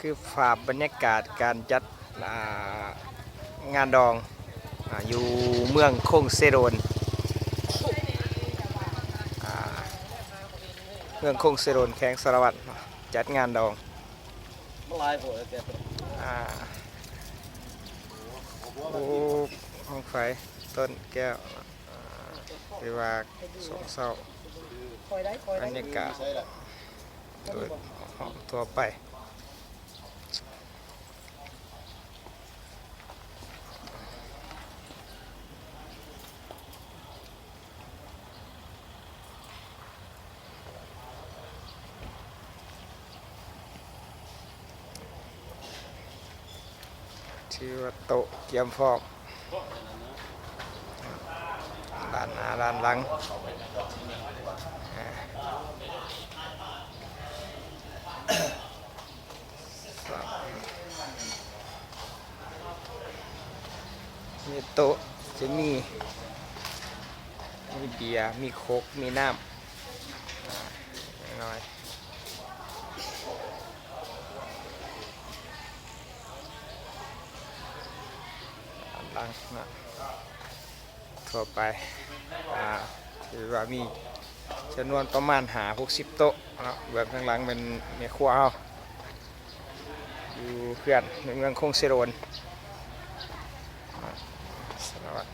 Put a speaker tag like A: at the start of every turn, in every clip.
A: คือภาพบรรยากาศการจัดงานดองอยู่เมืองคงเซโรนเมืองคงเซโรนแข้งสารวัตรจัดงานดองโอ้ห้องไฟต้นแก้วที่ว่าสองเศร้าบรรยากาศโดยทั่วไปชื่อว่าโต๊ะเกียมฟอกด้านหน้าด้านหลังมีโต๊ะจะมีเบียร์มีโค้กมีน้ำน้อยหลังนะทั่วไปถือว่ามีจำนวนประมาณ60 โต๊ะนะเบื้องข้างหลังเป็นเมียครัวเขาอยู่เพื่อนในเมืองคงเซโรนสวัสดี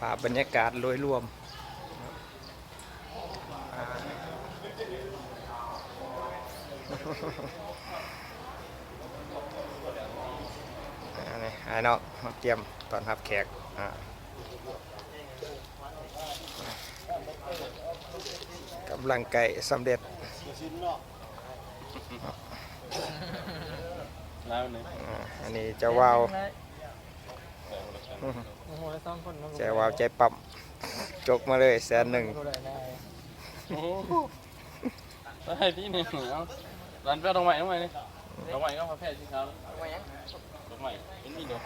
A: ภาพบรรยากาศโดยรวมไอ้เนาะมาเตรียมตอนรับแขกกำลังไก่สำเร็จอันนี้จะวาวใจวาวใจปั๊มจกมาเลย100,000
B: ได้ที่นี่เอาร้านเปรี้ยวตรงใหม่ตรงใหม่นี่ตรงใหม่ก็พาแพทย์สิครับตรงใหม่เป็นมีเดียว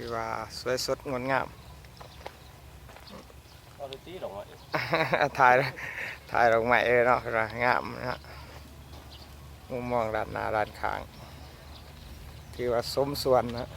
A: ที่ว่าสวยสดงดงามถ่ายดอกไม้เนาะงามนะฮะมุมมองด้านหน้าด้านข้างที่ว่าสมส่วนนะ